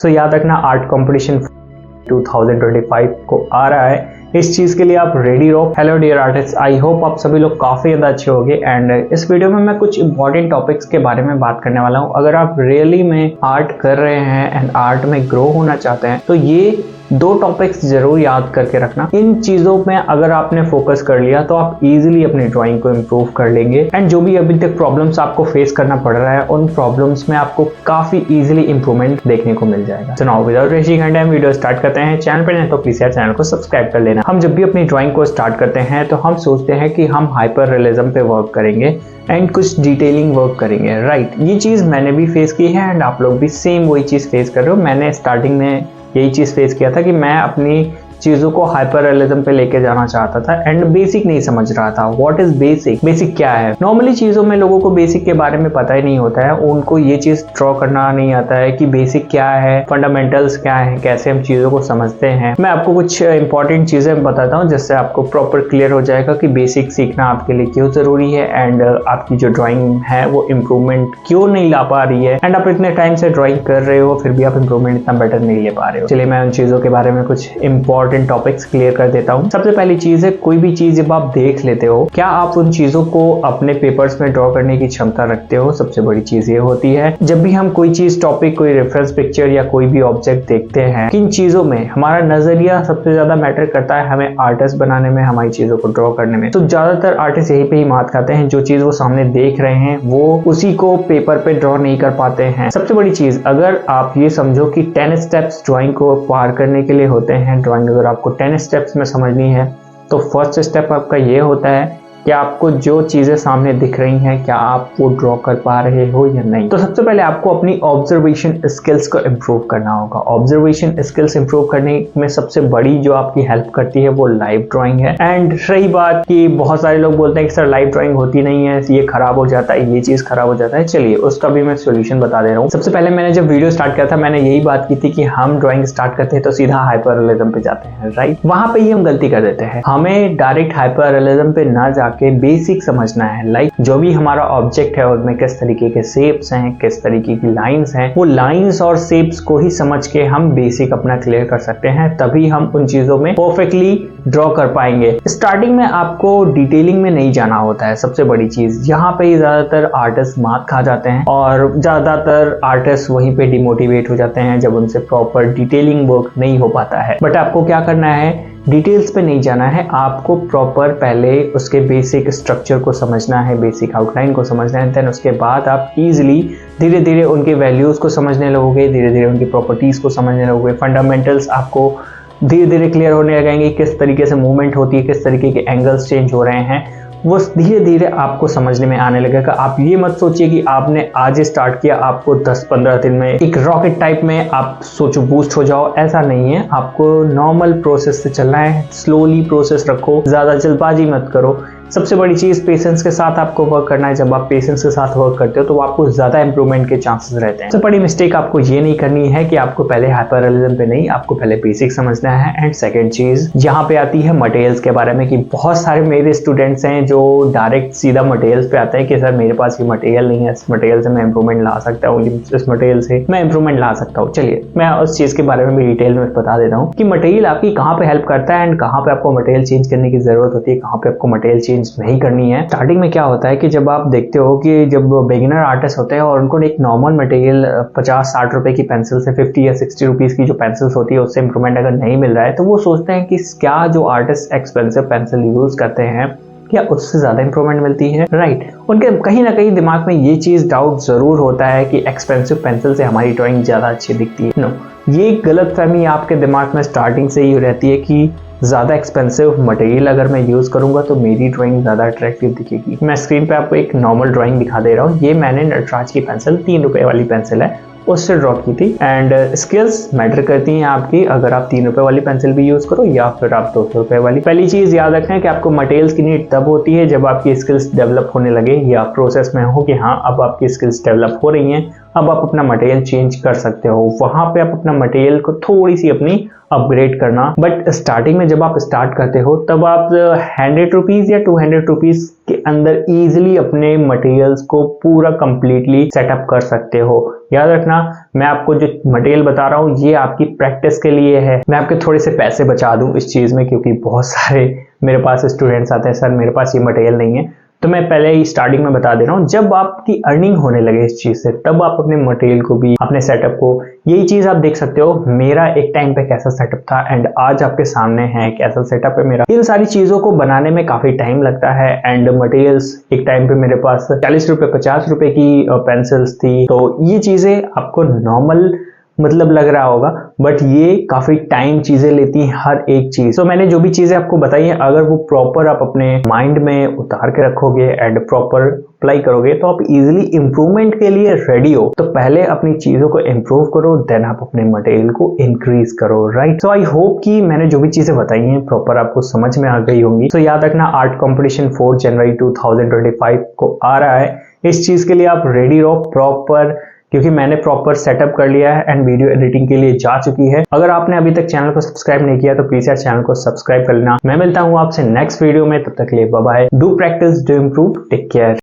तो याद रखना आर्ट कंपटीशन 2025 को आ रहा है, इस चीज के लिए आप रेडी रहो। Hello dear artist, I hope आप सभी लोग काफी ज्यादा अच्छे होंगे। एंड इस वीडियो में मैं कुछ इंपॉर्टेंट टॉपिक्स के बारे में बात करने वाला हूँ। अगर आप रियली में आर्ट कर रहे हैं एंड आर्ट में ग्रो होना चाहते हैं तो ये दो टॉपिक्स जरूर याद करके रखना। इन चीजों में अगर आपने फोकस कर लिया तो आप इजीली अपनी ड्राइंग को इम्प्रूव कर लेंगे। एंड जो भी अभी तक प्रॉब्लम्स आपको फेस करना पड़ रहा है उन प्रॉब्लम्स में आपको काफी इजीली इंप्रूवमेंट देखने को मिल जाएगा। तो now without wasting time video start करते हैं। चैनल पर नहीं तो प्लीज यार चैनल को सब्सक्राइब कर लेना। हम जब भी अपनी ड्राइंग को स्टार्ट करते हैं तो हम सोचते हैं कि हम हाइपर रियलिज्म पे वर्क करेंगे एंड कुछ डिटेलिंग वर्क करेंगे, राइट। ये चीज मैंने भी फेस की है एंड आप लोग भी सेम वही चीज फेस कर रहे हो। मैंने स्टार्टिंग में यही चीज फेस किया था कि मैं अपनी चीजों को हाइपर रियलिज्म पे लेके जाना चाहता था एंड बेसिक नहीं समझ रहा था। What is basic? बेसिक क्या है? नॉर्मली चीजों में लोगों को बेसिक के बारे में पता ही नहीं होता है। उनको ये चीज ड्रॉ करना नहीं आता है कि बेसिक क्या है, फंडामेंटल्स क्या है, कैसे हम चीजों को समझते हैं। मैं आपको कुछ इंपॉर्टेंट चीजें बताता हूँ जिससे आपको प्रॉपर क्लियर हो जाएगा कि बेसिक सीखना आपके लिए क्यों जरूरी है एंड आपकी जो ड्रॉइंग है वो इम्प्रूवमेंट क्यों नहीं ला पा रही है एंड आप इतने टाइम से ड्रॉइंग कर रहे हो फिर भी आप इम्प्रूवमेंट इतना बेटर नहीं ले पा रहे हो। चलिए मैं उन चीजों के बारे में कुछ इंपॉर्टेंट टॉपिक्स क्लियर कर देता हूँ। सबसे पहली चीज है, कोई भी चीज जब आप देख लेते हो क्या आप उन चीजों को अपने पेपर्स में ड्रॉ करने की क्षमता रखते हो? सबसे बड़ी चीज ये होती है जब भी हम कोई चीज टॉपिक, कोई रेफरेंस पिक्चर या कोई भी ऑब्जेक्ट देखते हैं, किन चीजों में हमारा नजरिया सबसे ज्यादा मैटर करता है हमें आर्टिस्ट बनाने में, हमारी चीजों को ड्रॉ करने में। तो ज्यादातर आर्टिस्ट यही पे ही मात खाते हैं, जो चीज वो सामने देख रहे हैं वो उसी को पेपर पे ड्रॉ नहीं कर पाते हैं। सबसे बड़ी चीज, अगर आप ये समझो कि 10 स्टेप्स ड्रॉइंग को पार करने के लिए होते हैं, ड्रॉइंग अगर आपको 10 स्टेप्स में समझनी है तो फर्स्ट स्टेप आपका ये होता है कि आपको जो चीजें सामने दिख रही हैं क्या आप वो ड्रॉ कर पा रहे हो या नहीं। तो सबसे पहले आपको अपनी ऑब्जर्वेशन स्किल्स को इम्प्रूव करना होगा। ऑब्जर्वेशन स्किल्स इम्प्रूव करने में सबसे बड़ी जो आपकी हेल्प करती है वो लाइव ड्राइंग है। एंड रही बात कि बहुत सारे लोग बोलते हैं कि सर लाइव ड्राइंग होती नहीं है, ये खराब हो जाता है, ये चीज खराब हो जाता है। चलिए उसका भी मैं सोल्यूशन बता दे रहा हूँ। सबसे पहले मैंने जब वीडियो स्टार्ट किया था मैंने यही बात की थी कि हम ड्राइंग स्टार्ट करते हैं तो सीधा हाइपर रियलिज्म पे जाते हैं, राइट। वहां पे ही हम गलती कर देते हैं। हमें डायरेक्ट हाइपर रियलिज्म पे ना जाके बेसिक समझना है। लाइक जो भी हमारा ऑब्जेक्ट है उसमें किस तरीके के शेप्स हैं, किस तरीके की लाइंस हैं, वो लाइंस और शेप्स को ही समझ के हम बेसिक अपना क्लियर कर सकते हैं। तभी हम उन चीजों में परफेक्टली ड्रॉ कर पाएंगे। स्टार्टिंग में आपको डिटेलिंग में नहीं जाना होता है। सबसे बड़ी चीज यहाँ पे ज्यादातर आर्टिस्ट मात खा जाते हैं और ज्यादातर आर्टिस्ट वहीं पे डिमोटिवेट हो जाते हैं जब उनसे प्रॉपर डिटेलिंग वर्क नहीं हो पाता है। बट आपको क्या करना है, डिटेल्स पे नहीं जाना है, आपको प्रॉपर पहले उसके बेसिक स्ट्रक्चर को समझना है, बेसिक आउटलाइन को समझना है। देन उसके बाद आप इजीली धीरे धीरे उनके वैल्यूज को समझने लगोगे, धीरे धीरे उनकी प्रॉपर्टीज को समझने लगोगे। फंडामेंटल्स आपको धीरे धीरे क्लियर होने लगेंगे, किस तरीके से मूवमेंट होती है, किस तरीके के एंगल्स चेंज हो रहे हैं, वो धीरे धीरे आपको समझने में आने लगेगा। आप ये मत सोचिए कि आपने आज स्टार्ट किया आपको 10-15 दिन में एक रॉकेट टाइप में आप सोचो बूस्ट हो जाओ, ऐसा नहीं है। आपको नॉर्मल प्रोसेस से चलना है, स्लोली प्रोसेस रखो, ज्यादा जल्दबाजी मत करो। सबसे बड़ी चीज पेशेंस के साथ आपको वर्क करना है। जब आप पेशेंस के साथ वर्क करते हो तो आपको ज्यादा इंप्रूवमेंट के चांसेस रहते हैं। सबसे बड़ी मिस्टेक आपको ये नहीं करनी है कि आपको पहले हाइपर रियलिज्म पे नहीं, आपको पहले बेसिक समझना है। एंड सेकंड चीज यहाँ पे आती है मटेरियल्स के बारे में कि बहुत सारे मेरे स्टूडेंट्स हैं जो डायरेक्ट सीधा मटेरियल्स पे आते हैं कि सर मेरे पास ये मटेरियल नहीं है, इस मटेरियल से मैं इंप्रूवमेंट ला सकता हूँ, इस मटेरियल से मैं इंप्रूवमेंट ला सकता हूँ। चलिए मैं उस चीज के बारे में भी डिटेल में बता देता हूँ कि मटेरियल आपकी कहाँ पे हेल्प करता है एंड कहाँ पे आपको मटेरियल चेंज करने की जरूरत होती है, कहाँ पे आपको मटेरियल चेंज नहीं करनी है। स्टार्टिंग में क्या होता है कि जब आप देखते हो कि जब बिगिनर आर्टिस्ट होते हैं और उनको एक नॉर्मल मटेरियल 50-60 रुपए की पेंसिल से 50 या 60 रुपीज की जो पेंसिल्स होती है उससे इंप्रूवमेंट अगर नहीं मिल रहा है तो वो सोचते हैं कि क्या जो आर्टिस्ट एक्सपेंसिव पेंसिल यूज करते हैं क्या उससे ज्यादा इंप्रूवमेंट मिलती है, राइट। उनके कहीं ना कहीं दिमाग में ये चीज डाउट जरूर होता है कि एक्सपेंसिव पेंसिल से हमारी ड्राइंग ज्यादा अच्छी दिखती है। नो, ये गलतफहमी आपके दिमाग में स्टार्टिंग से ही रहती है कि ज्यादा एक्सपेंसिव मटेरियल अगर मैं यूज करूंगा तो मेरी ड्राइंग ज्यादा अट्रैक्टिव दिखेगी। मैं स्क्रीन पे आपको एक नॉर्मल ड्राइंग दिखा दे रहा हूँ। ये मैंने नटराज की पेंसिल 3 रुपए वाली पेंसिल है उससे ड्रॉ की थी। एंड स्किल्स मैटर करती हैं आपकी, अगर आप 3 रुपए वाली पेंसिल भी यूज करो या फिर आप 200 रुपए वाली। पहली चीज याद रखना है कि आपको मटेरियल्स की नीड तब होती है जब आपकी स्किल्स डेवलप होने लगे या प्रोसेस में हो कि हाँ अब आपकी स्किल्स डेवलप हो रही हैं अब आप अपना मटेरियल चेंज कर सकते हो, वहां पे आप अपना मटेरियल को थोड़ी सी अपनी अपग्रेड करना। बट स्टार्टिंग में जब आप स्टार्ट करते हो तब आप 100 रुपीज या 200 रुपीज के अंदर इजिली अपने मटेरियल्स को पूरा कंप्लीटली सेटअप कर सकते हो। याद रखना, मैं आपको जो मटेरियल बता रहा हूँ ये आपकी प्रैक्टिस के लिए है। मैं आपके थोड़े से पैसे बचा दूं इस चीज में, क्योंकि बहुत सारे मेरे पास स्टूडेंट्स आते हैं, सर मेरे पास ये मटेरियल नहीं है। तो मैं पहले ही स्टार्टिंग में बता दे रहा हूँ, जब आपकी अर्निंग होने लगे इस चीज से तब आप अपने मटेरियल को भी, अपने सेटअप को, यही चीज आप देख सकते हो मेरा एक टाइम पे कैसा सेटअप था एंड आज आपके सामने है कैसा सेटअप है मेरा। इन सारी चीजों को बनाने में काफी टाइम लगता है एंड मटेरियल्स एक टाइम पे मेरे पास 40 रुपए 50 रुपए की पेंसिल्स थी। तो ये चीजें आपको नॉर्मल मतलब लग रहा होगा, बट ये काफी टाइम चीजें लेती हैं हर एक चीज। तो मैंने जो भी चीजें आपको बताई हैं, अगर वो प्रॉपर आप अपने माइंड में उतार के रखोगे एंड प्रॉपर अप्लाई करोगे तो आप इजीली इंप्रूवमेंट के लिए रेडी हो। तो पहले अपनी चीजों को इंप्रूव करो, देन आप अपने मटेरियल को इंक्रीज करो, राइट। सो आई होप कि मैंने जो भी चीजें बताई हैं प्रॉपर आपको समझ में आ गई होंगी। तो याद रखना, आर्ट कॉम्पिटिशन 4 जनवरी 2025 को आ रहा है। इस चीज के लिए आप रेडी रहो प्रॉपर, क्योंकि मैंने प्रॉपर सेटअप कर लिया है एंड वीडियो एडिटिंग के लिए जा चुकी है। अगर आपने अभी तक चैनल को सब्सक्राइब नहीं किया तो प्लीज यार चैनल को सब्सक्राइब कर लेना। मैं मिलता हूं आपसे नेक्स्ट वीडियो में, तब तक के लिए bye bye. Do practice, do improve, take care.